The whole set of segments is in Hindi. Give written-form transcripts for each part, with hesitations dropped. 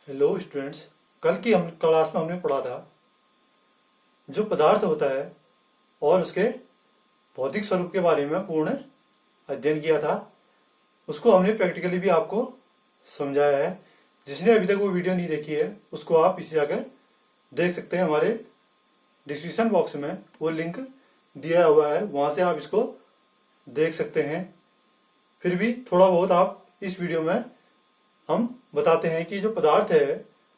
Hello students. कल की हम क्लास में हमने पढ़ा था जो पदार्थ होता है और उसके भौतिक स्वरूप के बारे में पूर्ण अध्ययन किया था। उसको हमने प्रैक्टिकली भी आपको समझाया है। जिसने अभी तक वो वीडियो नहीं देखी है उसको आप इसे जाकर देख सकते हैं। हमारे डिस्क्रिप्शन बॉक्स में वो लिंक दिया हुआ है, वहां से आप इसको देख सकते हैं। फिर भी थोड़ा बहुत आप इस वीडियो में हम बताते हैं कि जो पदार्थ है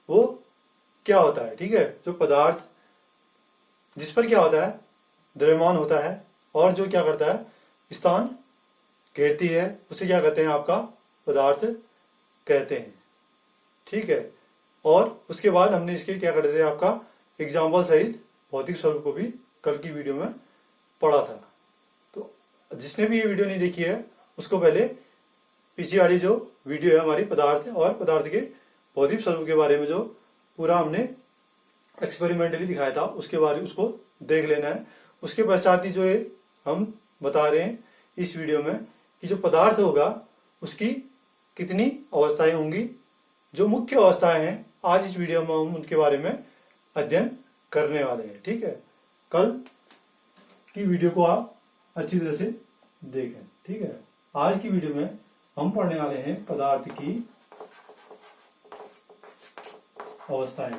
वो क्या होता है। ठीक है, जो पदार्थ जिस पर क्या होता है, द्रव्यमान होता है और जो क्या करता है, स्थान घेरती है, उसे क्या कहते हैं, आपका पदार्थ कहते हैं। ठीक है, और उसके बाद हमने इसके क्या करते थे, आपका एग्जाम्पल सहित भौतिक स्वरूप को भी कल की वीडियो में पढ़ा था। तो जिसने भी ये वीडियो नहीं देखी है उसको पहले पीछे वाली जो वीडियो है हमारी पदार्थ और पदार्थ के भौतिक स्वरूप के बारे में जो पूरा हमने एक्सपेरिमेंटली दिखाया था उसके बारे में उसको देख लेना है। उसके पश्चात ही जो है हम बता रहे हैं इस वीडियो में कि जो पदार्थ होगा उसकी कितनी अवस्थाएं होंगी। जो मुख्य अवस्थाएं हैं आज इस वीडियो में हम उनके बारे में अध्ययन करने वाले हैं। ठीक है, कल की वीडियो को आप अच्छी तरह से देखें। ठीक है, आज की वीडियो में हम पढ़ने वाले हैं पदार्थ की अवस्थाएं।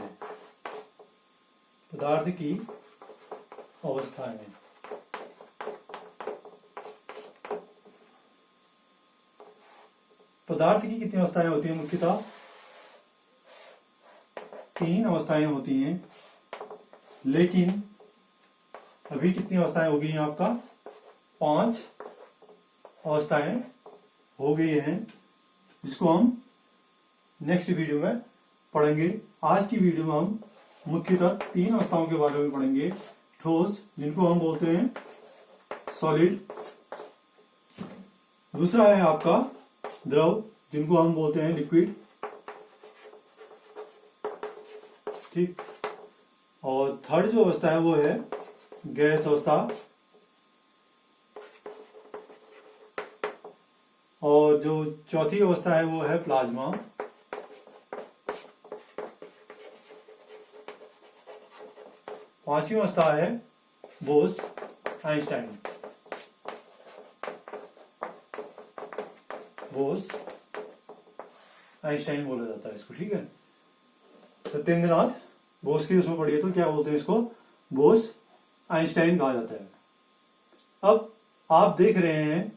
पदार्थ की अवस्थाएं, पदार्थ की कितनी अवस्थाएं होती हैं? मुख्यतः 3 अवस्थाएं होती हैं, लेकिन अभी कितनी अवस्थाएं हो गई हैं? आपका 5 अवस्थाएं हो गई हैं, जिसको हम नेक्स्ट वीडियो में पढ़ेंगे। आज की वीडियो में हम मुख्यतः 3 अवस्थाओं के बारे में पढ़ेंगे। ठोस, जिनको हम बोलते हैं सॉलिड। दूसरा है आपका द्रव, जिनको हम बोलते हैं लिक्विड। ठीक, और थर्ड जो अवस्था है वो है गैस अवस्था। और जो चौथी अवस्था है वो है प्लाज्मा। पांचवी अवस्था है बोस आइंस्टाइन। बोस आइंस्टाइन बोला जाता है इसको। ठीक है, सत्येंद्रनाथ बोस की उसमें पढ़िए तो क्या बोलते हैं इसको, बोस आइंस्टाइन कहा जाता है। अब आप देख रहे हैं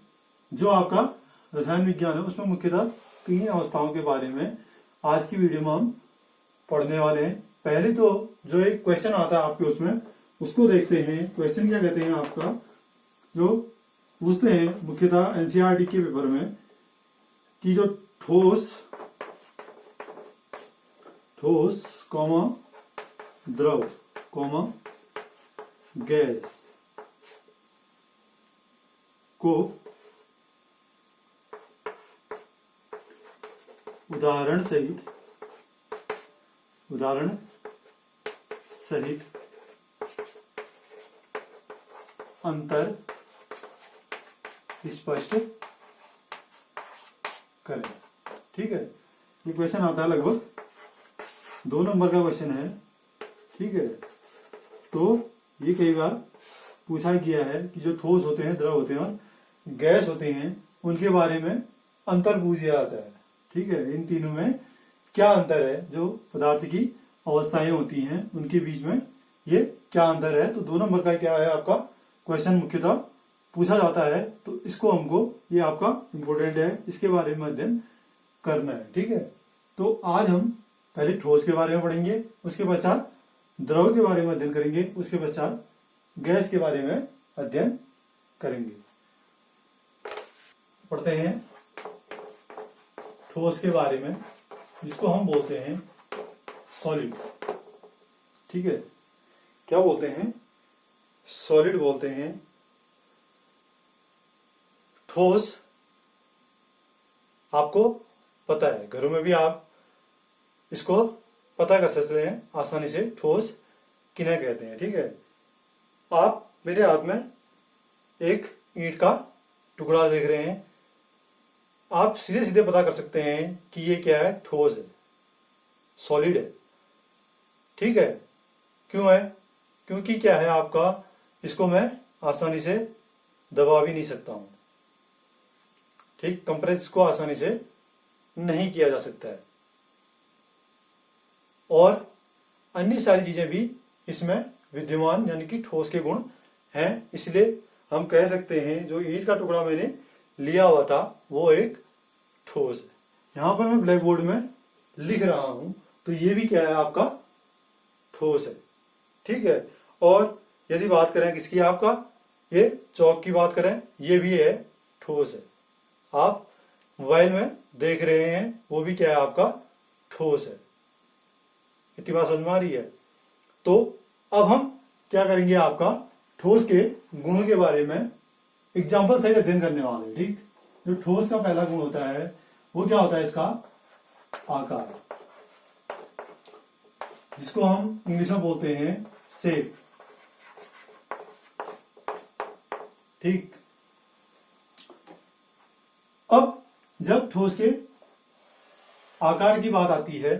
जो आपका रसायन विज्ञान है उसमें मुख्यतः 3 अवस्थाओं के बारे में आज की वीडियो में हम पढ़ने वाले हैं। पहले तो जो एक क्वेश्चन आता है आपके उसमें उसको देखते हैं। क्वेश्चन क्या कहते हैं आपका, जो पूछते हैं मुख्यतः एनसीईआरटी के पेपर में कि जो ठोस कॉमा द्रव कॉमा गैस को उदाहरण सहित अंतर स्पष्ट करें। ठीक है, ये क्वेश्चन आता है लगभग 2 नंबर का क्वेश्चन है। ठीक है, तो ये कई बार पूछा गया है कि जो ठोस होते हैं, द्रव होते हैं और गैस होते हैं, उनके बारे में अंतर पूछा जाता है। ठीक है, इन तीनों में क्या अंतर है, जो पदार्थ की अवस्थाएं होती हैं उनके बीच में ये क्या अंतर है। तो 2 नंबर का क्या है आपका क्वेश्चन मुख्यतः पूछा जाता है, तो इसको हमको, ये आपका इंपॉर्टेंट है, इसके बारे में अध्ययन करना है। ठीक है, तो आज हम पहले ठोस के बारे में पढ़ेंगे, उसके पश्चात द्रव के बारे में अध्ययन करेंगे, उसके पश्चात गैस के बारे में अध्ययन करेंगे। पढ़ते हैं ठोस के बारे में, जिसको हम बोलते हैं सॉलिड। ठीक है, क्या बोलते हैं, सॉलिड बोलते हैं। ठोस आपको पता है, घरों में भी आप इसको पता कर सकते हैं आसानी से, ठोस किन्हें कहते हैं। ठीक है, आप मेरे हाथ में एक ईंट का टुकड़ा देख रहे हैं, आप सीधे सीधे पता कर सकते हैं कि ये क्या है, ठोस है। सॉलिड है, ठीक है। क्यों है? क्योंकि क्या है आपका, इसको मैं आसानी से दबा भी नहीं सकता हूं, ठीक। कंप्रेस को आसानी से नहीं किया जा सकता है, और अन्य सारी चीजें भी इसमें विद्यमान यानी कि ठोस के गुण हैं। इसलिए हम कह सकते हैं जो ईंट का टुकड़ा मैंने लिया हुआ था वो एक ठोस है। यहां पर मैं ब्लैक बोर्ड में लिख रहा हूं, तो ये भी क्या है आपका, ठोस है, ठीक है। और यदि बात करें किसकी, आपका ये चौक की बात करें, ये भी है, ठोस है। आप मोबाइल में देख रहे हैं, वो भी क्या है आपका, ठोस है। इतनी बात समझ में आ रही है? तो अब हम क्या करेंगे, आपका ठोस के गुणों के बारे में एग्जाम्पल सहित अध्ययन करने वाले हैं, ठीक। जो ठोस का पहला गुण होता है वो क्या होता है, इसका आकार, जिसको हम इंग्लिश में बोलते हैं शेप, ठीक। अब जब ठोस के आकार की बात आती है,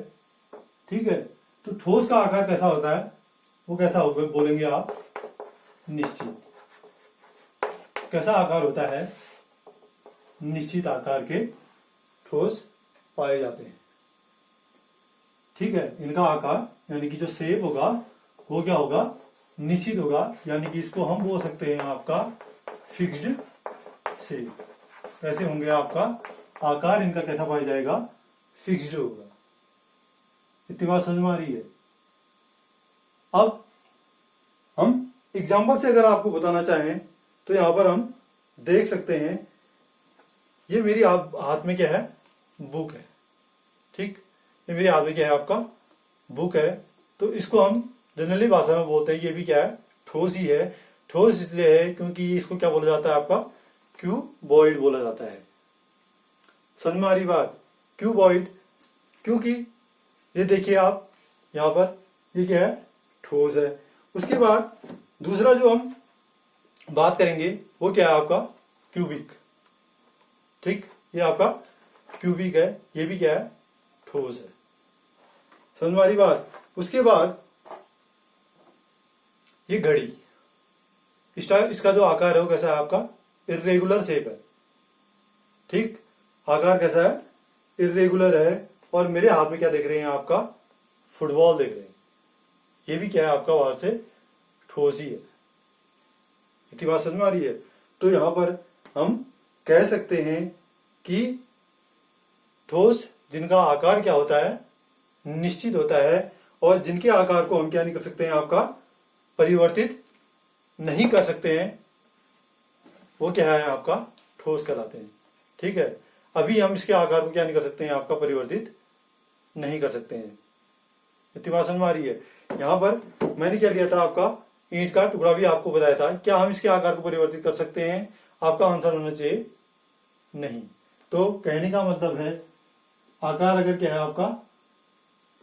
ठीक है, तो ठोस का आकार कैसा होता है, वो कैसा होगा बोलेंगे आप, निश्चित। कैसा आकार होता है, निश्चित आकार के ठोस पाए जाते हैं, ठीक है। इनका आकार यानी कि जो शेप होगा वो क्या होगा, निश्चित होगा, यानी कि इसको हम बोल सकते हैं आपका फिक्स्ड शेप। कैसे होंगे, आपका आकार इनका कैसा पाया जाएगा, फिक्स्ड होगा। इतनी बात समझ में आ रही है? अब हम एग्जाम्पल से अगर आपको बताना चाहें तो यहां पर हम देख सकते हैं, ये मेरी हाथ में क्या है, बुक है, ठीक। ये मेरे हाथ में क्या है, आपका बुक है। तो इसको हम जनरली भाषा में बोलते हैं, ये भी क्या है, ठोस ही है। ठोस इसलिए है क्योंकि इसको क्या बोला जाता है, आपका क्यूबॉइड बोला जाता है। समझ में आ रही बात, क्यूबॉइड, क्योंकि ये देखिए आप यहां पर, ये क्या है, ठोस है। उसके बाद दूसरा जो हम बात करेंगे वो क्या है, आपका क्यूबिक, ठीक। ये आपका क्यूबिक है, ये भी क्या है, ठोस है। समझ में आ रही बात? उसके बाद ये घड़ी, इसका जो आकार है वो कैसा है, आपका इर्रेगुलर शेप है, ठीक। आकार कैसा है, इर्रेगुलर है। और मेरे हाथ में क्या देख रहे हैं, आपका फुटबॉल देख रहे हैं, ये भी क्या है, आपका बाहर से ठोस ही है। इतनी बात समझ में आ रही है? तो यहां पर हम कह सकते हैं कि ठोस जिनका आकार क्या होता है, निश्चित होता है, और जिनके आकार को हम क्या नहीं कर सकते हैं, आपका परिवर्तित नहीं कर सकते हैं, वो क्या है, आपका ठोस कहलाते हैं, ठीक है। अभी हम इसके आकार को क्या नहीं कर सकते हैं, आपका परिवर्तित नहीं कर सकते हैं। इतनी बात समझ में आ रही है? यहां पर मैंने क्या लिया था, आपका ईंट का टुकड़ा भी आपको बताया था, क्या हम इसके आकार को परिवर्तित कर सकते हैं? आपका आंसर होना चाहिए नहीं। तो कहने का मतलब है, आकार अगर क्या है, आपका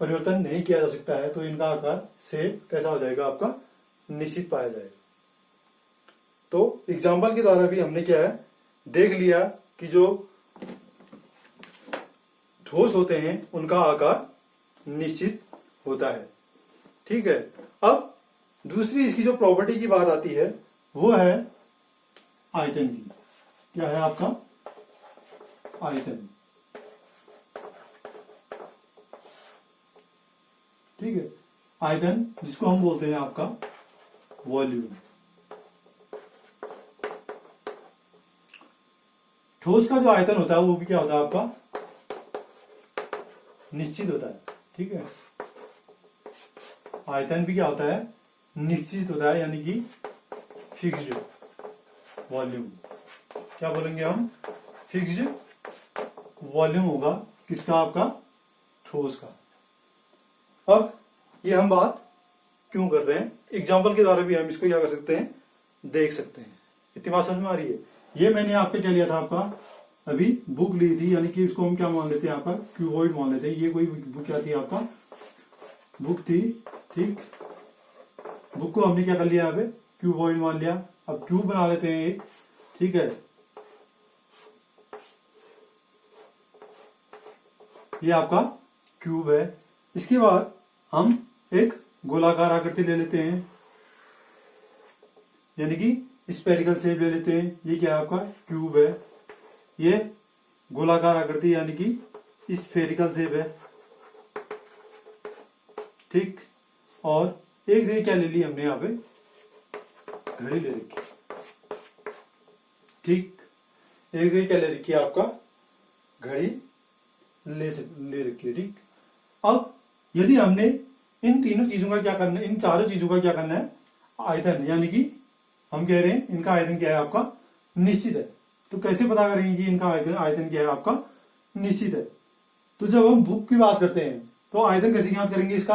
परिवर्तन नहीं किया जा सकता है, तो इनका आकार शेप कैसा हो जाएगा, आपका निश्चित पाया जाएगा। तो एग्जाम्पल के द्वारा भी हमने क्या है, देख लिया कि जो ठोस होते हैं उनका आकार निश्चित होता है, ठीक है। अब दूसरी इसकी जो प्रॉपर्टी की बात आती है वो है आयतन की। क्या है आपका, आयतन, ठीक है। आयतन जिसको हम बोलते हैं आपका वॉल्यूम। ठोस का जो आयतन होता है वो भी क्या होता है, आपका निश्चित होता है, ठीक है। आयतन भी क्या होता है, निश्चित होता है, यानी कि फिक्स्ड वॉल्यूम। क्या बोलेंगे हम, फिक्स्ड वॉल्यूम होगा किसका, आपका ठोस का। अब ये हम बात क्यों कर रहे हैं, एग्जाम्पल के द्वारा भी हम इसको क्या कर सकते हैं, देख सकते हैं। इतनी बात समझ में आ रही है? ये मैंने आपका क्या लिया था, आपका अभी बुक ली थी, यानी कि इसको हम क्या मान लेते हैं, आपका क्यूबॉइड मान लेते हैं। ये कोई बुक क्या थी, आपका बुक थी, ठीक। बुक को हमने क्या कर लिया, यहाँ पे क्यूबॉइड मान लिया। अब क्यूब बना लेते हैं एक, ठीक है। ये आपका क्यूब है, इसके बाद हम एक गोलाकार आकृति ले लेते हैं, यानी कि स्पेरिकल शेप ले लेते हैं। ये क्या है आपका क्यूब है, ये गोलाकार आकृति यानी कि स्फेरिकल शेप है, ठीक। और एक जगह क्या ले ली हमने, यहाँ पे घड़ी ले रखी, ठीक। एक जगह क्या ले रखी है, आपका घड़ी ले रखी है, ठीक। अब यदि हमने इन तीनों चीजों का क्या करना है, इन चारों चीजों का क्या करना है, आयतन, यानी कि हम कह रहे हैं इनका आयतन क्या है आपका निश्चित है। तो कैसे पता करेंगे कि इनका आयतन क्या है आपका निश्चित है? तो जब हम बुक की बात करते हैं तो आयतन कैसे ज्ञात करेंगे? इसका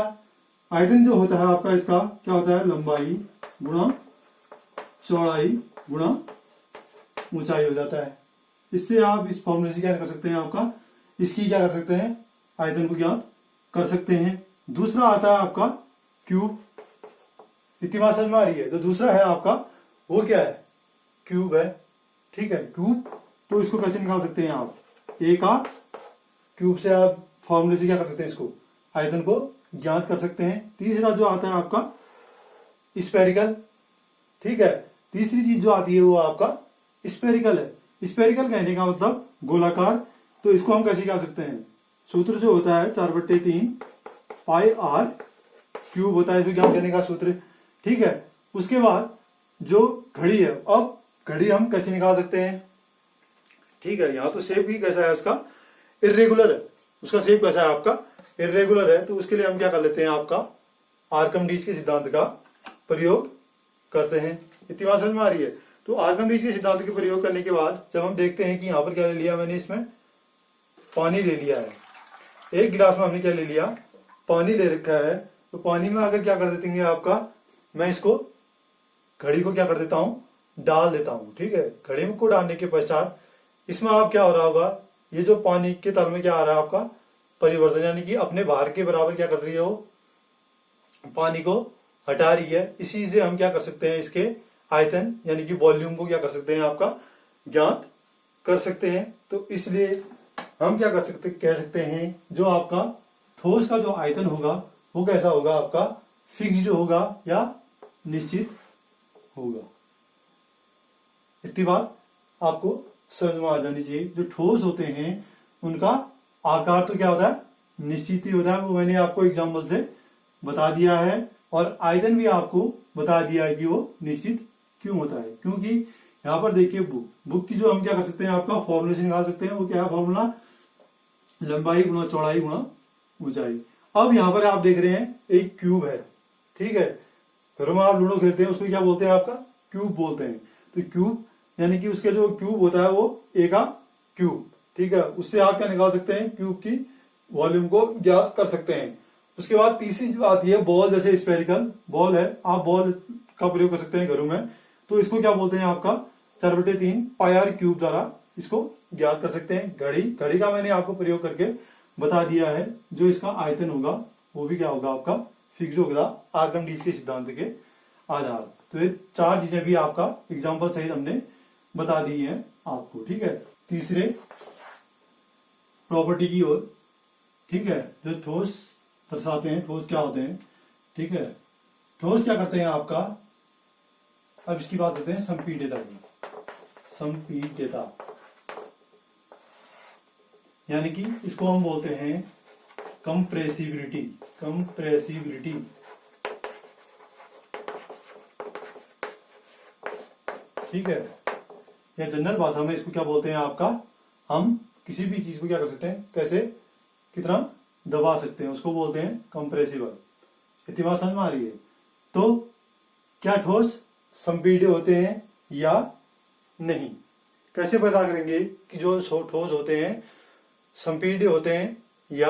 आयतन जो होता है आपका, इसका क्या होता है, लंबाई गुणा चौड़ाई गुणा ऊंचाई हो जाता है। इससे आप इस फॉर्मूले से क्या कर सकते हैं, आपका इसकी क्या कर सकते हैं, आयतन को ज्ञात कर सकते हैं। दूसरा आता है आपका क्यूब। इतनी बात समझ में आ रही है? तो दूसरा है आपका वो क्या है, क्यूब है, ठीक है, क्यूब। तो इसको कैसे निकाल सकते हैं आप, ए का क्यूब से आप फॉर्मूले से क्या कर सकते हैं, इसको आयतन को ज्ञात कर सकते हैं। तीसरा जो आता है आपका स्पेरिकल, ठीक है। तीसरी चीज जो आती है वो आपका स्पेरिकल है। स्पेरिकल कहने का मतलब गोलाकार। तो इसको हम कैसे क्या सकते हैं, सूत्र जो होता है 4/3 पाई आर क्यूब होता है, इसको ज्ञात करने का सूत्र, ठीक है। उसके बाद जो घड़ी है, अब घड़ी हम कैसे निकाल सकते हैं, ठीक है। यहाँ तो शेप भी कैसा है, उसका इरेगुलर है, उसका शेप कैसा है आपका इरेगुलर है। तो उसके लिए हम क्या कर लेते हैं, आपका आर्कमिडीज के सिद्धांत का प्रयोग करते हैं। इतनी बात समझ में आ रही है? तो आर्कमिडीज के सिद्धांत के प्रयोग करने के बाद जब हम देखते हैं कि यहाँ पर क्या ले लिया मैंने, इसमें पानी ले लिया है, एक गिलास में हमने क्या ले लिया, पानी ले रखा है। तो पानी में अगर क्या कर देते हैं आपका, मैं इसको घड़ी को क्या कर देता हूं, डाल देता हूं, ठीक है। घड़ी को डालने के पश्चात इसमें आप क्या हो रहा होगा, ये जो पानी के तल में क्या आ रहा है आपका परिवर्तन, यानी कि अपने भार के बराबर क्या कर रही है, वो पानी को हटा रही है। इसी से हम क्या कर सकते हैं, इसके आयतन यानी कि वॉल्यूम को क्या कर सकते हैं, आपका ज्ञात कर सकते हैं। तो इसलिए हम क्या कर सकते, कह सकते हैं जो आपका ठोस का जो आयतन होगा वो कैसा होगा, आपका फिक्स्ड होगा या निश्चित होगा। इतनी बात आपको समझ में आ जानी चाहिए। जो ठोस होते हैं उनका आकार तो क्या होता है, निश्चित ही होता है। वो मैंने आपको एग्जाम्पल से बता दिया है, और आयतन भी आपको बता दिया है कि वो निश्चित क्यों होता है। क्योंकि यहाँ पर देखिए बुक की जो हम क्या कर सकते हैं, आपका फॉर्मूले से निकाल सकते हैं। वो क्या है फॉर्मूला, लंबाई गुणा चौड़ाई गुणा ऊंचाई। अब यहाँ पर आप देख रहे हैं एक क्यूब है, ठीक है। घरों में आप लूडो खेलते हैं, उसको क्या बोलते हैं, आपका क्यूब बोलते हैं। तो क्यूब यानी कि उसके जो क्यूब होता है वो ए का क्यूब, ठीक है। उससे आप क्या निकाल सकते हैं, क्यूब की वॉल्यूम को ज्ञात कर सकते हैं। उसके बाद तीसरी जो आती है बॉल, जैसे स्पेरिकल बॉल है, आप बॉल का प्रयोग कर सकते हैं घरों में। तो इसको क्या बोलते हैं, आपका 4/3 पाई आर क्यूब द्वारा इसको ज्ञात कर सकते हैं। घड़ी का मैंने आपको प्रयोग करके बता दिया है। जो इसका आयतन होगा वो भी क्या होगा, आपका फिक्स्ड होगा आर्कमिडीज के सिद्धांत के आधार। तो ये चार चीजें भी आपका एग्जाम्पल सहित हमने बता दी है आपको, ठीक है। तीसरे प्रॉपर्टी की ओर, ठीक है, जो ठोस दर्शाते हैं, ठोस क्या होते हैं, ठीक है। ठोस क्या करते हैं आपका, अब इसकी बात करते हैं संपीड्यता की। संपीड्यता यानी कि इसको हम बोलते हैं कंप्रेसिबिलिटी। कंप्रेसिबिलिटी, ठीक है। या जनरल भाषा में इसको क्या बोलते हैं, आपका हम किसी भी चीज को क्या कर सकते हैं, कैसे कितना दबा सकते हैं, उसको बोलते हैं कंप्रेसिबल। इतनी बात समझ में आ रही है? तो क्या ठोस संपीड्य होते हैं या नहीं? कैसे पता करेंगे कि जो ठोस होते हैं संपीड्य होते हैं या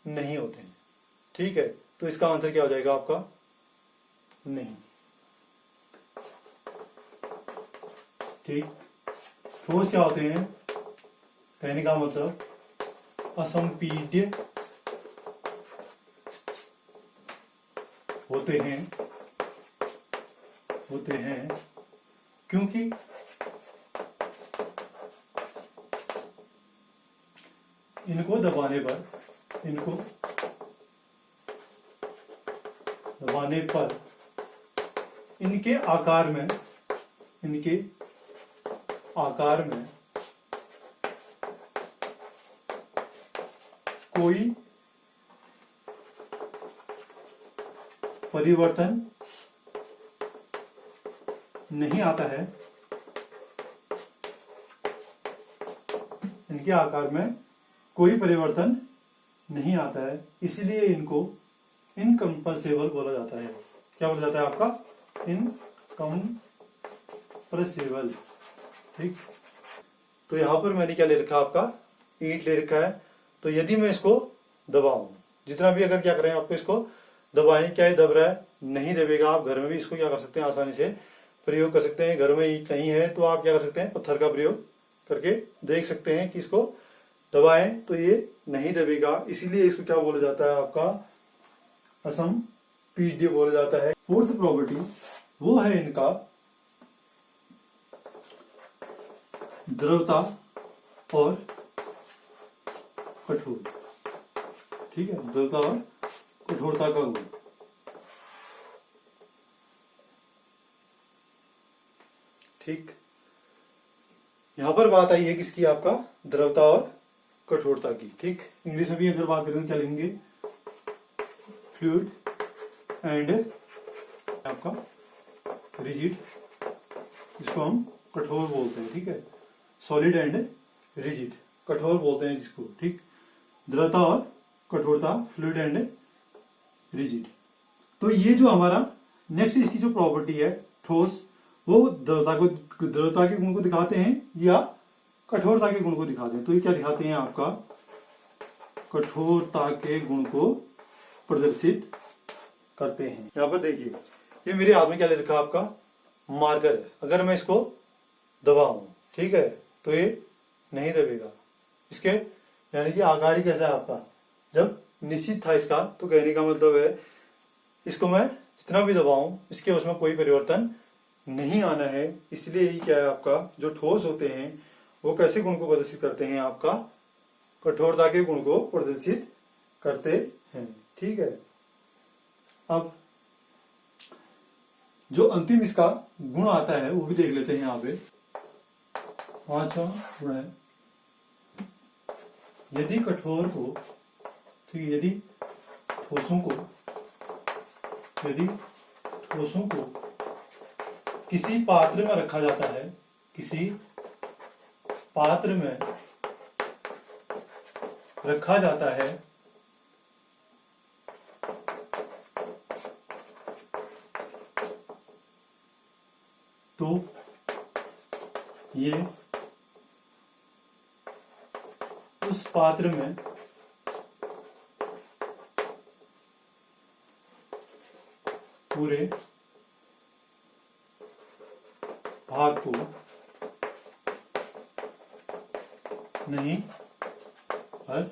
नहीं होते हैं, ठीक है। तो इसका आंसर क्या हो जाएगा आपका, नहीं, ठीक। ठोस क्या होते हैं, कहने का मतलब असंपीड्य होते हैं क्योंकि इनको दबाने पर इनके आकार में कोई परिवर्तन नहीं आता है। इनके आकार में कोई परिवर्तन नहीं आता है, इसलिए इनको इनकम्प्रेसिबल बोला जाता है। क्या बोला जाता है आपका? इनकम्प्रेसिबल। ठीक, तो यहां पर मैंने क्या ले रखा आपका? ईंट ले रखा है। तो यदि मैं इसको दबाऊं, जितना भी अगर क्या करें आपको इसको दबाएं, क्या ये दब रहा है? नहीं दबेगा। आप घर में भी इसको क्या कर सकते हैं? आसानी से प्रयोग कर सकते हैं। घर में ईंट नहीं है तो आप क्या कर सकते हैं? पत्थर का प्रयोग करके देख सकते हैं कि इसको दबाएं तो ये नहीं दबेगा, इसीलिए इसको क्या बोला जाता है आपका? असंपीड्य बोला जाता है। फोर्थ प्रॉपर्टी वो है इनका द्रवता और कठोर। ठीक है, द्रवता और कठोरता का गुण। ठीक, यहां पर बात आई है किसकी? आपका द्रवता और कठोरता की। ठीक, इंग्लिश में भी अगर बात करें तो क्या लिखेंगे? फ्लूइड एंड आपका रिजिड, जिसको हम कठोर बोलते हैं। ठीक है, सॉलिड एंड रिजिड, कठोर बोलते हैं जिसको। ठीक, द्रवता और कठोरता, फ्लूइड एंड रिजिड। तो ये जो हमारा नेक्स्ट इसकी जो प्रॉपर्टी है ठोस, वो द्रवता के गुण को दिखाते हैं या कठोरता के गुण को दिखाते हैं? तो ये क्या दिखाते हैं आपका? कठोरता के गुण को प्रदर्शित करते हैं। यहां पर देखिए, ये मेरे हाथ में क्या ले रखा आपका? मार्कर है। अगर मैं इसको दबाऊं, ठीक है, तो ये नहीं दबेगा। इसके यानी कि आकार ही कैसा है आपका? जब निश्चित था इसका, तो कहने का मतलब है इसको मैं जितना भी दबाऊं इसके उसमें कोई परिवर्तन नहीं आना है। इसलिए ही क्या है आपका? जो ठोस होते हैं वो कैसे गुण को प्रदर्शित करते हैं? आपका कठोरता के गुण को प्रदर्शित करते हैं। ठीक है, अब जो अंतिम इसका गुण आता है वो भी देख लेते हैं। यहाँ पे 5वां गुण है, यदि कठोर को, ठीक है, यदि ठोसों को किसी पात्र में रखा जाता है, किसी पात्र में रखा जाता है, तो ये उस पात्र में पूरे भाग को नहीं भर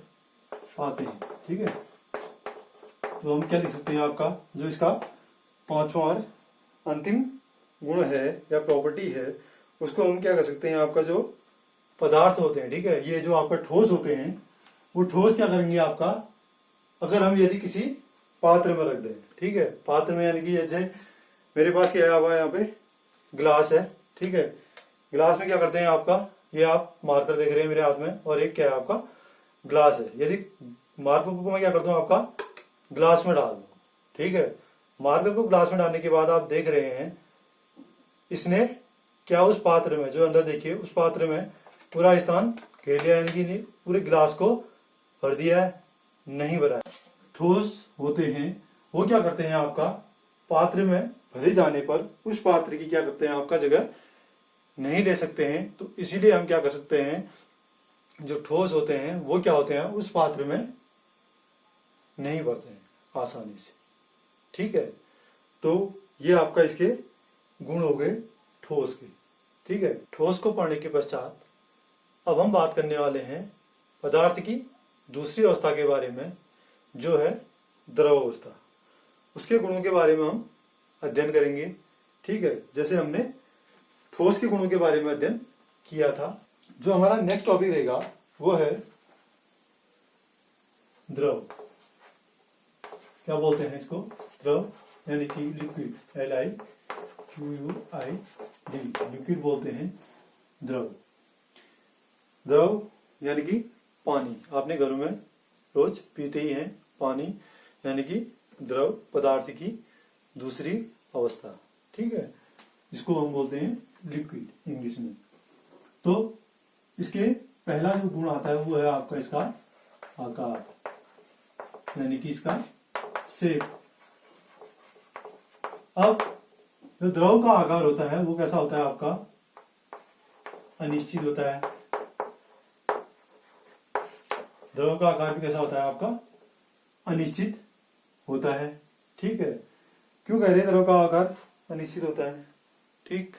पाते हैं। ठीक है, तो हम क्या लिख सकते हैं? आपका जो इसका 5वां और अंतिम गुण है या प्रॉपर्टी है, उसको हम क्या कर सकते हैं? आपका जो पदार्थ होते हैं, ठीक है, ये जो आपका ठोस होते हैं, वो ठोस क्या करेंगे आपका? अगर हम यदि किसी पात्र में रख दें, ठीक है, पात्र में यानी कि जैसे मेरे पास क्या है? यहाँ पे ग्लास है। ठीक है, ग्लास में क्या करते हैं आपका? ये आप मार्कर देख रहे हैं मेरे हाथ में, और एक क्या है आपका? ग्लास है। यदि मार्कर को मैं क्या करता हूँ? आपका ग्लास में डाल दूं। ठीक है, मार्कर को ग्लास में डालने के बाद आप देख रहे हैं इसने क्या उस पात्र में, जो अंदर देखिए उस पात्र में पूरा स्थान घेर लिया, यानी कि पूरे गिलास को भर दिया है? नहीं भरा है। ठोस होते हैं वो क्या करते हैं? आपका पात्र में भरे जाने पर उस पात्र की क्या करते हैं? आपका जगह नहीं ले सकते हैं। तो इसीलिए हम क्या कर सकते हैं? जो ठोस होते हैं वो क्या होते हैं? उस पात्र में नहीं भरते हैं आसानी से। ठीक है, तो ये आपका इसके गुण हो गए ठोस के। ठीक है, ठोस को पढ़ने के पश्चात अब हम बात करने वाले हैं पदार्थ की दूसरी अवस्था के बारे में, जो है द्रव अवस्था। उसके गुणों के बारे में हम अध्ययन करेंगे। ठीक है, जैसे हमने ठोस के गुणों के बारे में अध्ययन किया था। जो हमारा नेक्स्ट टॉपिक रहेगा वो है द्रव। क्या बोलते हैं इसको? द्रव यानी कि लिक्विड, LIQUID, लिक्विड बोलते हैं द्रव। द्रव यानी कि पानी, आपने घरों में रोज पीते ही हैं पानी, यानी कि द्रव पदार्थ की दूसरी अवस्था, ठीक है, इसको हम बोलते हैं लिक्विड इंग्लिश में। तो इसके पहला जो गुण आता है वो है आपका इसका आकार, यानी कि इसका शेप। अब जो द्रव का आकार होता है वो कैसा होता है आपका, अनिश्चित होता है। द्रव का आकार भी कैसा होता है आपका, अनिश्चित होता है, ठीक है। क्यों कह रहे हैं द्रव का आकार अनिश्चित होता है, ठीक।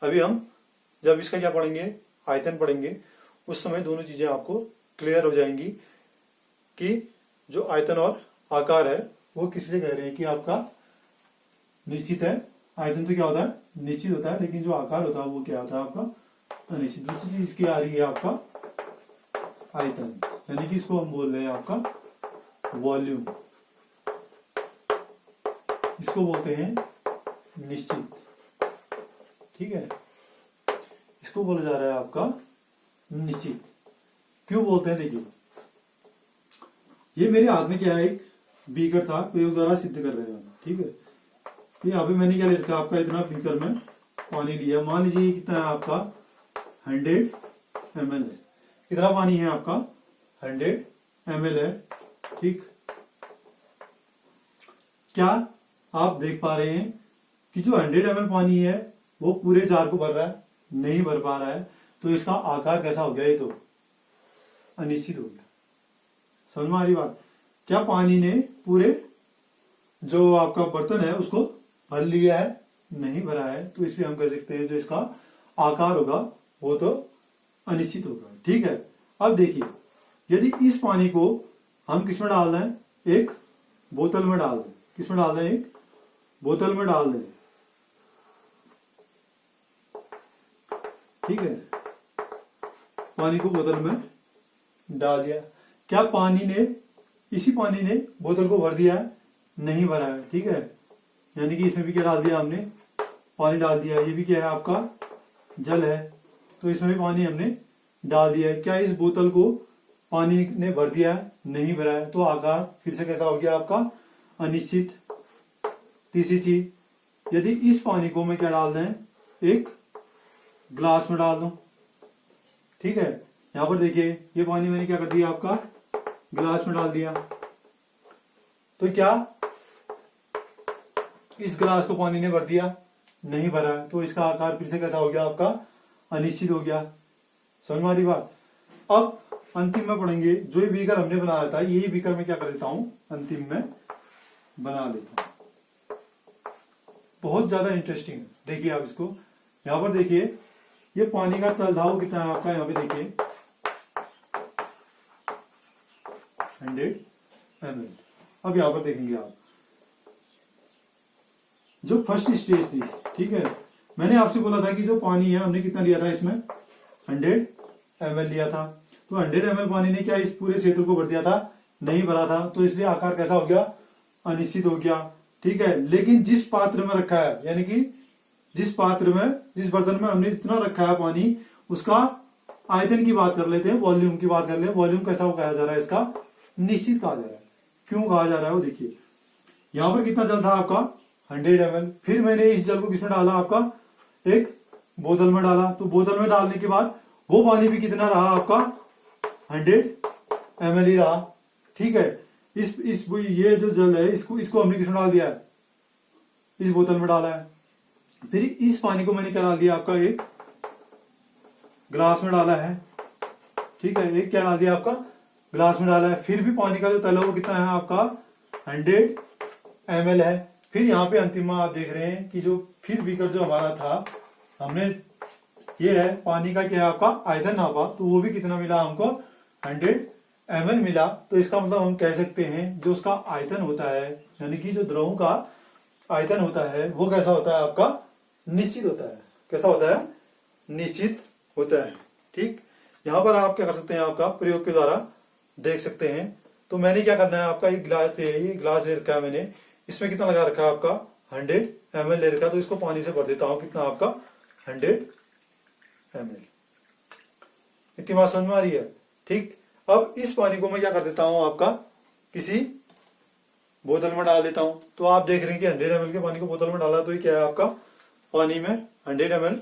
अभी हम जब इसका क्या पढ़ेंगे, आयतन पढ़ेंगे, उस समय दोनों चीजें आपको क्लियर हो जाएंगी कि जो आयतन और आकार है वो किस लिए कह रहे हैं कि आपका निश्चित है। आयतन तो क्या होता है, निश्चित होता है, लेकिन जो आकार होता है वो क्या होता है आपका अनिश्चित। दूसरी चीज इसकी आ रही है आपका आयतन, यानी कि इसको हम बोल रहे हैं आपका वॉल्यूम, इसको बोलते हैं निश्चित, ठीक है, इसको बोला जा रहा है आपका निश्चित। क्यों बोलते हैं, देखिए ये मेरे हाथ में क्या है, एक बीकर था, प्रयोग द्वारा सिद्ध कर रहे हैं, ठीक है। ये अभी मैंने क्या ले रखा है आपका, इतना बीकर में पानी लिया, मान लीजिए कितना है आपका 100 ml है, कितना पानी है आपका 100 ml है, ठीक। क्या आप देख पा रहे हैं कि जो 100 ml पानी है वो पूरे जार को भर रहा है, नहीं भर पा रहा है, तो इसका आकार कैसा हो गया, ये तो अनिश्चित हो गया। समझ में आ रही बात, क्या पानी ने पूरे जो आपका बर्तन है उसको भर लिया है, नहीं भरा है, तो इसलिए हम कह सकते हैं जो इसका आकार होगा वो तो अनिश्चित होगा, ठीक है। अब देखिए यदि इस पानी को हम किस में डाल दें, एक बोतल में डाल दें, किस में डाल दें, एक बोतल में डाल दें, ठीक है, पानी को बोतल में डाल दिया, क्या पानी ने, इसी पानी ने बोतल को भर दिया है, नहीं भरा है, ठीक है, यानी कि इसमें भी क्या डाल दिया हमने, पानी डाल दिया, ये भी क्या है आपका जल है, तो इसमें भी पानी हमने डाल दिया है। क्या इस बोतल को पानी ने भर दिया है, नहीं भरा है, तो आकार फिर से कैसा हो गया आपका अनिश्चित। तीसरी चीज, यदि इस पानी को मैं क्या डाल दें, एक ग्लास में डाल दूं, ठीक है, यहां पर देखिए ये पानी मैंने क्या कर दिया आपका गिलास में डाल दिया, तो क्या इस गिलास को पानी ने भर दिया, नहीं भरा, तो इसका आकार फिर से कैसा हो गया आपका अनिश्चित हो गया। समझ में आ रही बात। अब अंतिम में पढ़ेंगे, जो ये बीकर हमने बनाया था यही बीकर में क्या कर देता हूं, अंतिम में बना लेता हूं। बहुत ज्यादा इंटरेस्टिंग है, देखिए आप इसको, यहां पर देखिए ये पानी का तल था वो कितना है आपका, यहाँ पे देखिए 100 ml। अब यहां पर देखेंगे आप जो फर्स्ट स्टेज थी, ठीक है, मैंने आपसे बोला था कि जो पानी है हमने कितना लिया था, इसमें 100 ml लिया था, तो 100 ml पानी ने क्या इस पूरे क्षेत्र को भर दिया था, नहीं भरा था, तो इसलिए आकार कैसा हो गया, अनिश्चित हो गया, ठीक है। लेकिन जिस पात्र में रखा है, यानी कि जिस पात्र में, जिस बर्तन में हमने जितना रखा है पानी, उसका आयतन की बात कर लेते हैं, वॉल्यूम की बात कर ले, वॉल्यूम कैसा कहा जा रहा है, इसका निश्चित कहा जा रहा है। क्यों कहा जा रहा है वो देखिए, यहां पर कितना जल था आपका 100 ml, फिर मैंने इस जल को किसमें डाला आपका एक बोतल में डाला, तो बोतल में डालने के बाद वो पानी भी कितना रहा आपका 100 ml ही रहा, ठीक है। इस ये जो जल है इसको हमने किसमें डाल दिया है, इस बोतल में डाला है, फिर इस पानी को मैंने क्या डाल दिया आपका एक गिलास में डाला है, ठीक है, एक क्या डाल दिया आपका गिलास में डाला है, फिर भी पानी का जो तल है वो कितना है आपका 100 ml है। फिर यहाँ पे अंतिम में आप देख रहे हैं कि जो फिर बीकर जो हमारा था, हमने ये है पानी का क्या है आपका आयतन नापा, तो वो भी कितना मिला हमको 100 ml मिला। तो इसका मतलब हम कह सकते हैं जो उसका आयतन होता है, यानी कि जो द्रव का आयतन होता है वो कैसा होता है आपका निश्चित होता है। कैसा होता है, निश्चित होता है, ठीक। यहाँ पर आप क्या कर सकते हैं, आपका प्रयोग के द्वारा देख सकते हैं। तो मैंने क्या करना है, आपका एक गिलास से ये गिलास ले रखा है मैंने, इसमें कितना लगा रखा है आपका 100 ml ले रखा है, तो इसको पानी से भर देता हूं, कितना आपका 100 ml। इतनी बात समझ में आ रही है? ठीक। अब इस पानी को मैं क्या कर देता हूं आपका किसी बोतल में डाल देता हूं। तो आप देख रहे हैं कि 100 ml के पानी को बोतल में डाला, तो ये क्या है आपका पानी में 100 ml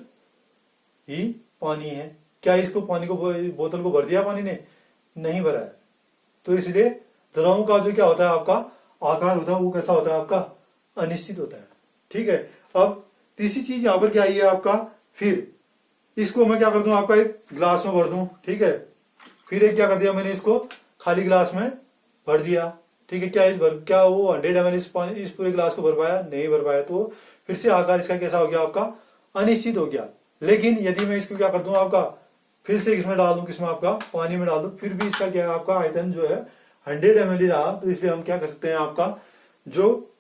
ही पानी है। क्या इसको पानी को बोतल को भर दिया पानी ने? नहीं भरा है। तो इसलिए द्रव का जो क्या होता है आपका आकार होता है वो कैसा होता है आपका अनिश्चित होता है। ठीक है। अब तीसरी चीज यहां पर क्या आई है आपका, फिर इसको मैं क्या कर दूं आपका एक गिलास में भर दूं। ठीक है। फिर एक क्या कर दिया मैंने, इसको खाली गिलास में भर दिया। ठीक है। क्या वो 100 ml इस पूरे गिलास को भर पाया? नहीं भर पाया। तो फिर से आकार इसका कैसा हो गया आपका अनिश्चित हो गया। लेकिन यदि मैं इसको क्या कर दूं आपका फिर से इसमें डाल दूं, किसमें आपका पानी में डाल दूं, फिर भी इसका क्या है आपका आयतन जो है 100 ml रहा। तो इसलिए हम क्या कर सकते हैं, आपका जो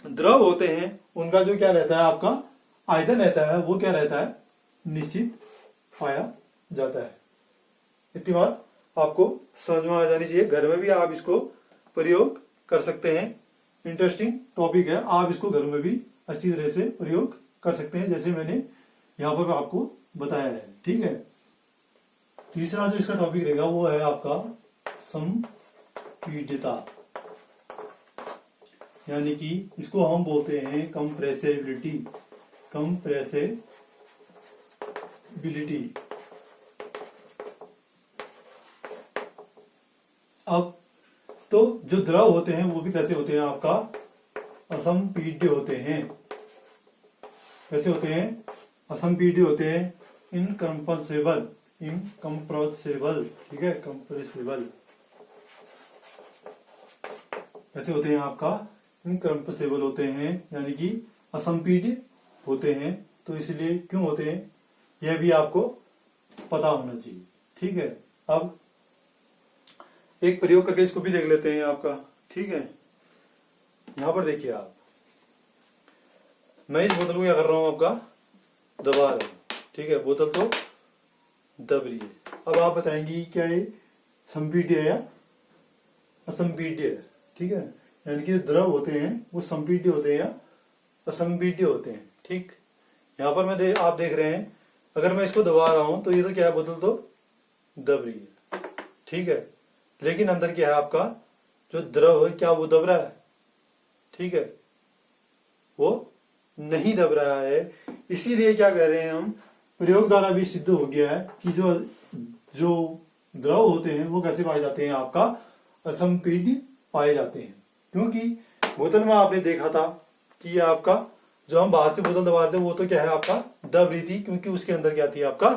द्रव होते हैं उनका जो क्या रहता है आपका आयतन रहता है वो क्या रहता है निश्चित पाया जाता है। इतनी बात आपको समझ में आ जानी चाहिए। घर में भी आप इसको प्रयोग कर सकते हैं। इंटरेस्टिंग टॉपिक है, आप इसको घर में भी अच्छी तरह से प्रयोग कर सकते हैं, जैसे मैंने यहाँ पर आपको बताया है। ठीक है। तीसरा जो इसका टॉपिक रहेगा वो है आपका संपीड्यता, यानी कि इसको हम बोलते हैं कंप्रेसिबिलिटी। कंप्रेसिबिलिटी। अब तो जो द्रव होते हैं वो भी कैसे होते हैं आपका असंपीड्य होते हैं। कैसे होते हैं? असंपीड्य होते हैं, इनकम्प्रेसिबल। ठीक है, कंप्रेसिबल कैसे होते हैं आपका इनकम्प्रेसिबल होते हैं, यानी कि असंपीड्य होते हैं। तो इसलिए क्यों होते हैं यह भी आपको पता होना चाहिए। ठीक है। अब एक प्रयोग करके इसको भी देख लेते हैं आपका। ठीक है। यहां पर देखिए आप, मैं इस बोतल को क्या कर रहा हूं आपका दबा रहा हूं। ठीक है। बोतल तो दब रही है। अब आप बताएंगे क्या ये संपीड्य है या असंपीड्य है? ठीक है। यानी कि जो द्रव होते हैं वो संपीड्य होते हैं या असंपीड्य होते हैं। ठीक। यहां पर आप देख रहे हैं, अगर मैं इसको दबा रहा हूं तो ये तो क्या है, बोतल तो दब रही है। ठीक है। लेकिन अंदर क्या है आपका जो द्रव है, क्या वो दब रहा है? ठीक है, वो नहीं दब रहा है। इसीलिए क्या कह रहे हैं हम, प्रयोग द्वारा भी सिद्ध हो गया है कि जो द्रव होते हैं वो कैसे पाए जाते हैं, आपका असंपीड्य पाए जाते हैं। क्योंकि बोतल में आपने देखा था कि आपका जो हम बाहर से बोतल दबा रहे थे वो तो क्या है आपका दब रही थी, क्योंकि उसके अंदर क्या थी आपका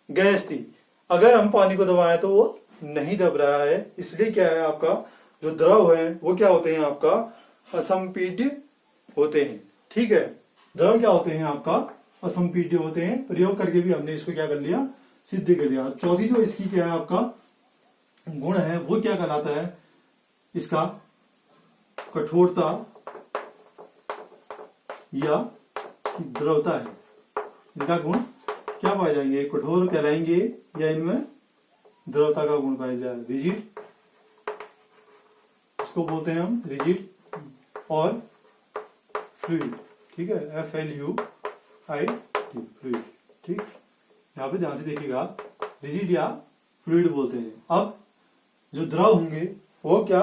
गैस थी। अगर हम पानी को दबाएं तो वो नहीं दब रहा है। इसलिए क्या है आपका जो द्रव है वो क्या होते हैं आपका असंपीड्य होते हैं। ठीक है। द्रव क्या होते हैं आपका असंपीड्य होते हैं। प्रयोग करके भी हमने इसको क्या कर लिया, सिद्ध कर लिया। चौथी जो इसकी क्या है आपका गुण है वो क्या कहलाता है, इसका कठोरता या द्रवता है। इनका गुण क्या पाए जाएंगे, कठोर कहलाएंगे या इनमें द्रवता का गुण पाया जाए। रिजिड, इसको बोलते हैं हम रिजिड, और फ्लूइड। ठीक है, FLUID, फ्लूइड। ठीक। यहाँ पे ध्यान से देखिएगा, रिजिड या फ्लूइड बोलते हैं। अब जो द्रव होंगे वो क्या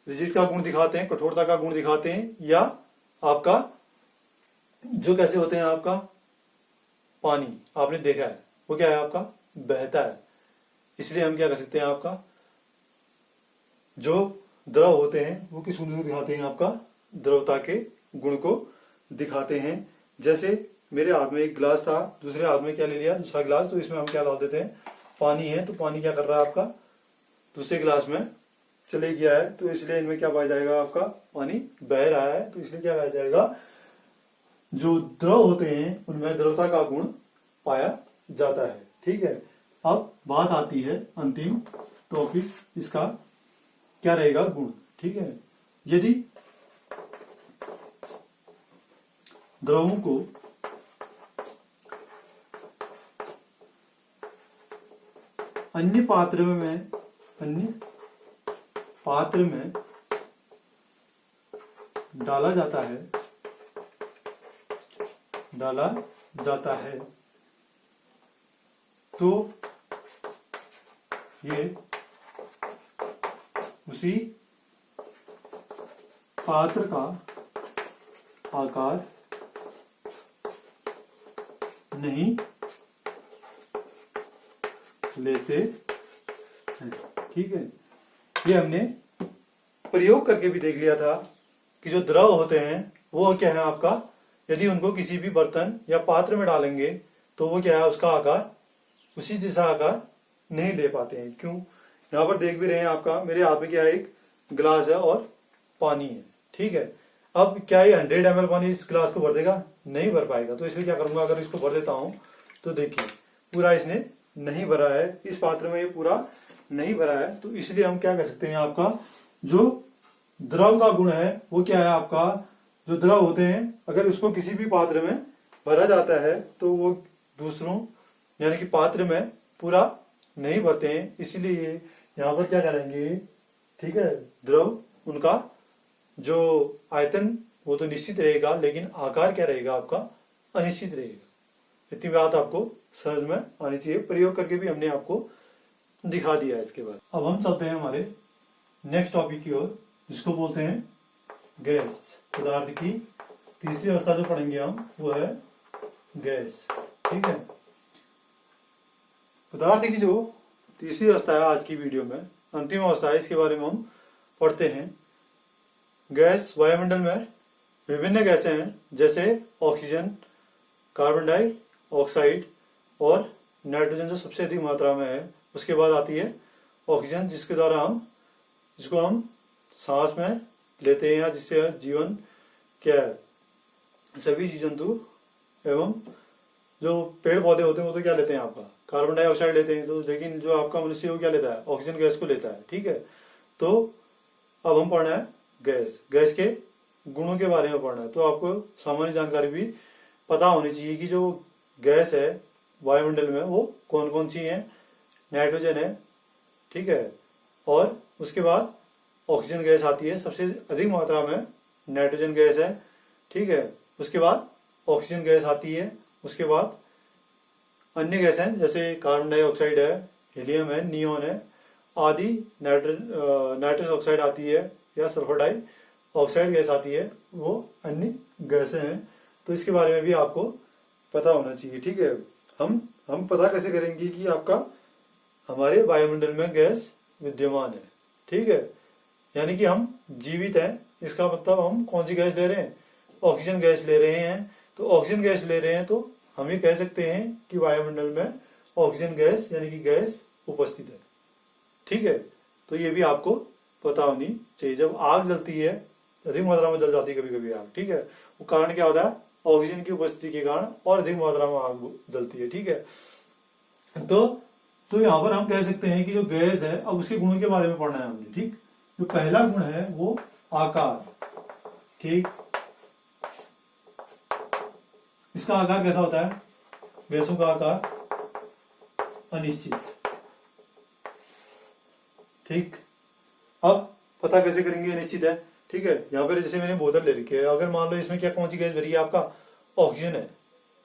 रिजिड का गुण दिखाते हैं, कठोरता का गुण दिखाते हैं, या आपका जो कैसे होते हैं, आपका पानी आपने देखा है वो क्या है आपका बहता है। इसलिए हम क्या कर सकते हैं, आपका जो द्रव होते हैं वो किस गुण को दिखाते हैं, आपका द्रवता के गुण को दिखाते हैं। जैसे मेरे हाथ में एक गिलास था, दूसरे हाथ में क्या ले लिया, दूसरा गिलास, तो इसमें हम क्या डाल देते हैं, पानी है, तो पानी क्या कर रहा है आपका दूसरे गिलास में चले गया है। तो इसलिए इनमें क्या पाया जाएगा, आपका पानी बह रहा है। तो इसलिए क्या पाया जाएगा, जो द्रव होते हैं उनमें द्रवता का गुण पाया जाता है। ठीक है। अब बात आती है अंतिम टॉपिक, इसका क्या रहेगा गुण। ठीक है। यदि द्रवों को अन्य पात्र में डाला जाता है, डाला जाता है तो ये उसी पात्र का आकार नहीं लेते हैं। ठीक है, ये हमने प्रयोग करके भी देख लिया था कि जो द्रव होते हैं वो क्या है आपका, यदि उनको किसी भी बर्तन या पात्र में डालेंगे तो वो क्या है, उसका आकार उसी जैसा आकार नहीं ले पाते हैं। क्यों? यहाँ पर देख भी रहे हैं आपका, मेरे हाथ में क्या है, एक गिलास है और पानी है। ठीक है, अब क्या ये 100 ml पानी इस गिलास को भर देगा? नहीं भर पाएगा। तो इसलिए क्या करूंगा, अगर इसको भर देता हूं तो देखिए पूरा इसने नहीं भरा है, इस पात्र में ये पूरा नहीं भरा है। तो इसलिए हम क्या कर सकते हैं, आपका जो द्रव का गुण है वो क्या है, आपका जो द्रव होते हैं अगर उसको किसी भी पात्र में भरा जाता है तो वो दूसरों यानी कि पात्र में पूरा नहीं भरते हैं। इसलिए यहाँ पर क्या करेंगे, ठीक है, द्रव उनका जो आयतन वो तो निश्चित रहेगा, लेकिन आकार क्या रहेगा आपका, अनिश्चित रहेगा। इतनी बात आपको समझ में आनी चाहिए। प्रयोग करके भी हमने आपको दिखा दिया है। इसके बाद अब हम चलते हैं हमारे नेक्स्ट टॉपिक की ओर, जिसको बोलते हैं गैस। पदार्थ की तीसरी अवस्था जो पढ़ेंगे हम वो है गैस। ठीक है, पदार्थ की जो तीसरी अवस्था है आज की वीडियो में अंतिम अवस्था है, इसके बारे में हम पढ़ते हैं। गैस वायुमंडल में विभिन्न गैसें हैं, जैसे ऑक्सीजन, कार्बन डाइऑक्साइड और नाइट्रोजन जो सबसे अधिक मात्रा में है। उसके बाद आती है ऑक्सीजन, जिसको हम सांस में लेते हैं या जिससे जीवन क्या है, सभी जीव जंतु एवं जो पेड़ पौधे होते हैं वो तो क्या लेते हैं, आपका कार्बन डाइऑक्साइड लेते हैं। तो लेकिन जो आपका मनुष्य वो क्या लेता है, ऑक्सीजन गैस को लेता है। ठीक है, तो अब हम पढ़ना है गैस के गुणों के बारे में पढ़ना है। तो आपको सामान्य जानकारी भी पता होनी चाहिए कि जो गैस है वायुमंडल में वो कौन कौन सी है। नाइट्रोजन है, ठीक है, और उसके बाद ऑक्सीजन गैस आती है, सबसे अधिक मात्रा में नाइट्रोजन गैस है। ठीक है, उसके बाद ऑक्सीजन गैस आती है। उसके बाद अन्य गैस हैं जैसे कार्बन डाइऑक्साइड है, हीलियम है, नियोन है आदि। नाइट्रस ऑक्साइड आती है या सल्फर डाइऑक्साइड गैस आती है, वो अन्य गैसें हैं। तो इसके बारे में भी आपको पता होना चाहिए। ठीक है, हम पता कैसे करेंगे कि आपका हमारे वायुमंडल में गैस विद्यमान है। ठीक है, यानी कि हम जीवित हैं, इसका मतलब हम कौन सी गैस ले रहे हैं, ऑक्सीजन गैस ले रहे हैं। तो ऑक्सीजन गैस ले रहे हैं तो हम ये कह सकते हैं कि वायुमंडल में ऑक्सीजन गैस यानी कि गैस उपस्थित है। ठीक है, तो ये भी आपको पता होनी चाहिए। जब आग जलती है, अधिक मात्रा में जल जाती है कभी कभी आग, ठीक है, वो कारण क्या होता है, ऑक्सीजन की उपस्थिति के कारण और अधिक मात्रा में आग जलती है। ठीक है, तो यहाँ पर हम कह सकते हैं कि जो गैस है, अब उसके गुणों के बारे में पढ़ना है हमने। ठीक, जो पहला गुण है वो आकार। ठीक, इसका आकार कैसा होता है, गैसों का आकार अनिश्चित। ठीक, अब पता कैसे करेंगे अनिश्चित है। ठीक है, यहाँ पर जैसे मैंने बोतल ले रखी है, अगर मान लो इसमें क्या कौन सी गैस भरी है, आपका ऑक्सीजन है।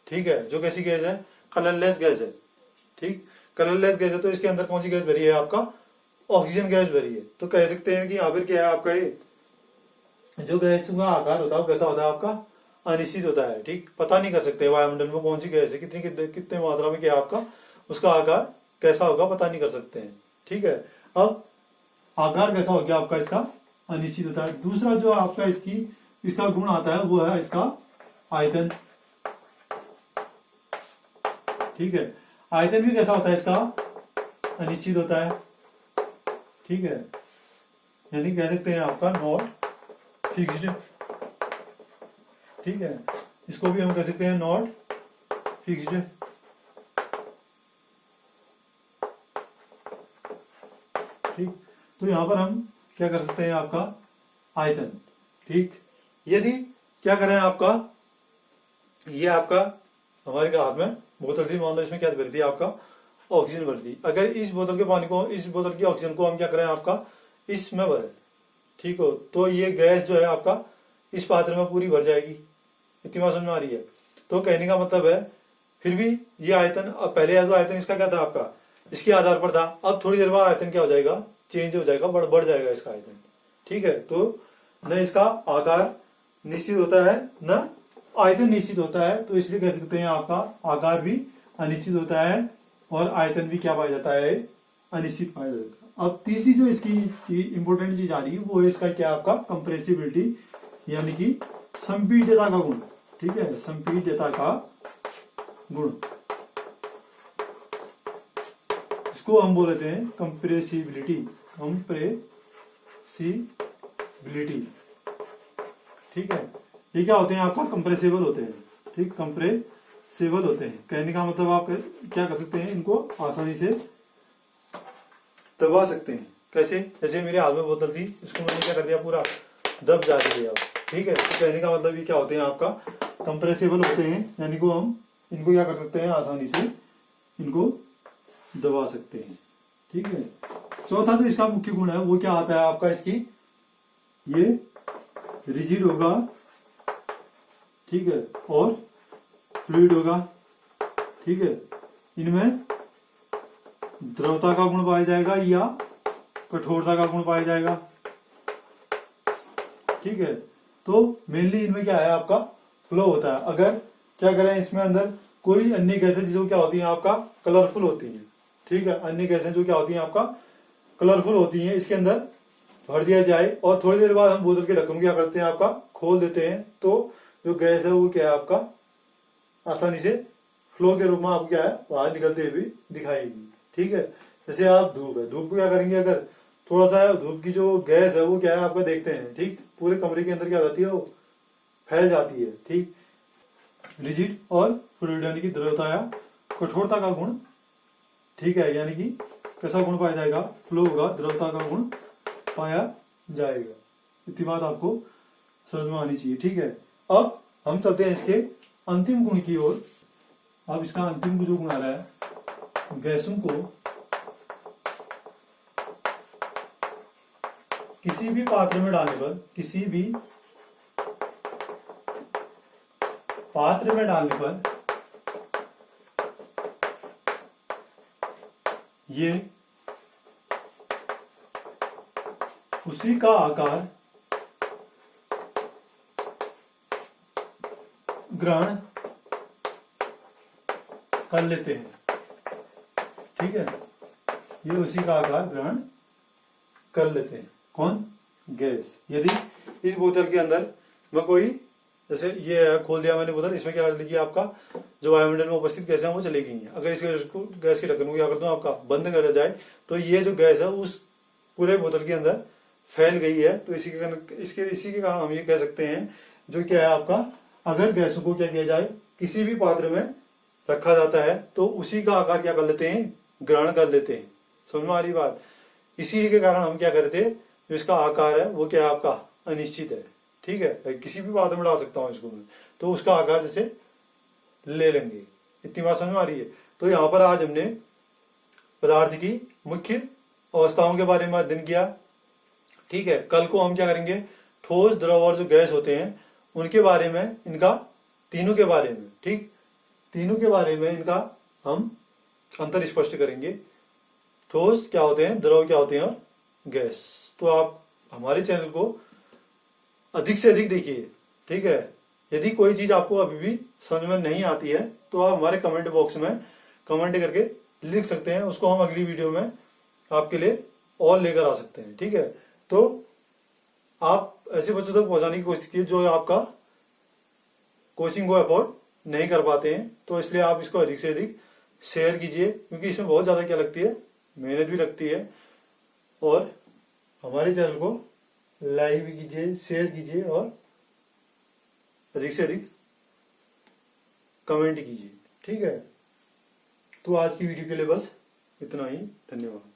ठीक है, जो कैसी गैस है, कलरलेस गैस है। ठीक, कलरलेस गैस है तो इसके अंदर कौन सी गैस भरी है, आपका ऑक्सीजन गैस भरी है। तो कह सकते हैं कि यहाँ पर क्या है, आपका ये जो गैस का आकार होता है वो कैसा होता है, आपका अनिश्चित होता है। ठीक, पता नहीं कर सकते वायुमंडल में कौन सी गैस है, कितने मात्रा में क्या आपका उसका आकार कैसा होगा, पता नहीं कर सकते हैं। ठीक है, अब आकार कैसा हो गया आपका, इसका अनिश्चित होता है। दूसरा जो आपका इसका गुण आता है वो है इसका आयतन। ठीक है, आयतन भी कैसा होता है, इसका अनिश्चित होता है। ठीक है, यानी कह सकते हैं आपका नॉट फिक्स्ड। ठीक है, इसको भी हम कह सकते हैं नॉट फिक्स्ड। ठीक, तो यहां पर हम क्या कर सकते हैं, आपका आयतन। ठीक, यदि क्या करें, आपका ये आपका हमारे हाथ में बोतल थी, मान लो इसमें क्या भरी थी, आपका ऑक्सीजन भरी थी। अगर इस बोतल के पानी को, इस बोतल की ऑक्सीजन को हम क्या करें, आपका इसमें भरे, ठीक हो, तो ये गैस जो है आपका इस पात्र में पूरी भर जाएगी। इतनी बात समझ में आ रही है। तो कहने का मतलब है फिर भी ये आयतन, अब पहले जो आयतन इसका क्या था आपका, इसके आधार पर था, अब थोड़ी देर बाद आयतन क्या हो जाएगा, चेंज हो जाएगा, बढ़ जाएगा इसका आयतन। ठीक है, तो न इसका आकार निश्चित होता है न आयतन निश्चित होता है, तो इसलिए कह सकते हैं आपका आकार भी अनिश्चित होता है और आयतन भी क्या पाया जाता है, अनिश्चित पाया जाता है। अब तीसरी जो इसकी इंपोर्टेंट चीज आ रही है वो है इसका क्या, आपका कंप्रेसिबिलिटी, यानी कि संपीड्यता का गुण। ठीक है, संपीड्यता का गुण, इसको हम बोल देते हैं कंप्रेसिबिलिटी। कंप्रेसिबिलिटी, ठीक है, ये क्या होते हैं आपका, कंप्रेसिबल होते हैं। ठीक, कंप्रेसिबल होते हैं। कहने का मतलब आप क्या कर सकते हैं, इनको आसानी से दबा सकते हैं। कैसे, जैसे मेरे हाथ में बोतल थी, इसको मैंने क्या कर दिया, पूरा दब जा दिया। ठीक है, तो कहने का मतलब ये क्या होते हैं आपका, कंप्रेसिबल होते हैं, यानी को हम इनको क्या कर सकते हैं, आसानी से इनको दबा सकते हैं। ठीक है, चौथा जो इसका मुख्य गुण है वो क्या आता है आपका, इसकी ये रिजिड होगा, ठीक है, और फ्लूइड होगा। ठीक है, इनमें द्रवता का गुण पाया जाएगा या कठोरता का गुण पाया जाएगा। ठीक है, तो मेनली इनमें क्या है आपका, फ्लो होता है। अगर क्या करें इसमें अंदर कोई अन्य गैसें जो क्या होती हैं आपका कलरफुल होती हैं। ठीक है, अन्य गैसें जो क्या होती हैं आपका कलरफुल होती हैं, इसके अंदर भर दिया जाए और थोड़ी देर बाद हम बोतल के ढक्कन क्या करते हैं आपका खोल देते हैं, तो जो गैस है वो क्या है आपका आसानी से फ्लो के रूप में आपको क्या है बाहर निकलते हुए दिखाएगी। ठीक है, जैसे आप धूप है, धूप को क्या करेंगे, अगर थोड़ा सा धूप की जो गैस है वो क्या है आपका देखते हैं, ठीक, पूरे कमरे के अंदर क्या जाती है, वो फैल जाती है। ठीक, रिजिड और फ्लूइड यानी कि द्रवता या कठोरता का गुण। ठीक है, यानी कि कैसा गुण पाया जाएगा, फ्लो होगा, द्रवता का गुण पाया जाएगा। इतनी बात आपको समझ में आनी चाहिए। ठीक है, अब हम चलते हैं इसके अंतिम गुण की ओर। अब इसका अंतिम जो गुण आ रहा है, गैसों को किसी भी पात्र में डालने पर, किसी भी पात्र में डालने पर ये उसी का आकार ग्रहण कर लेते हैं। ठीक है, ये उसी का आकार ग्रहण कर लेते हैं। कौन, गैस। यदि इस बोतल के अंदर मैं कोई, जैसे ये खोल दिया मैंने बोतल, इसमें क्या कर लीजिए आपका जो वायुमंडल में उपस्थित गैसें हैं वो चली गई हैं। अगर इसके गैस के ढक्कन को क्या कर दूं आपका बंद कर दिया जाए, तो ये जो गैस है उस पूरे बोतल के अंदर फैल गई है। तो इसी के कारण हम ये कह सकते हैं जो क्या है आपका, अगर गैसों को क्या किया जाए किसी भी पात्र में रखा जाता है तो उसी का आकार क्या कर लेते हैं, ग्रहण कर लेते हैं। समझ में आ रही बात। इसी के कारण हम क्या करते हैं, जो इसका आकार है वो क्या है आपका अनिश्चित है। ठीक है, किसी भी पात्र में डाल सकता हूं इसको मैं, तो उसका आकार जैसे ले लेंगे। इतनी बात समझ में आ रही है। तो यहाँ पर आज हमने पदार्थ की मुख्य अवस्थाओं के बारे में अध्ययन किया। ठीक है, कल को हम क्या करेंगे, ठोस, द्रव और जो गैस होते हैं उनके बारे में, इनका तीनों के बारे में, ठीक, तीनों के बारे में इनका हम अंतर स्पष्ट करेंगे। ठोस क्या होते हैं, द्रव क्या होते हैं और गैस। तो आप हमारे चैनल को अधिक से अधिक देखिए। ठीक है, यदि कोई चीज आपको अभी भी समझ में नहीं आती है तो आप हमारे कमेंट बॉक्स में कमेंट करके लिख सकते हैं, उसको हम अगली वीडियो में आपके लिए और लेकर आ सकते हैं। ठीक है, तो आप ऐसे बच्चों तक पहुंचाने की कोशिश कीजिए जो आपका कोचिंग को अफोर्ड नहीं कर पाते हैं, तो इसलिए आप इसको अधिक से अधिक शेयर कीजिए, क्योंकि इसमें बहुत ज्यादा क्या लगती है, मेहनत भी लगती है। और हमारे चैनल को लाइक भी कीजिए, शेयर कीजिए और अधिक से अधिक कमेंट कीजिए। ठीक है, तो आज की वीडियो के लिए बस इतना ही। धन्यवाद।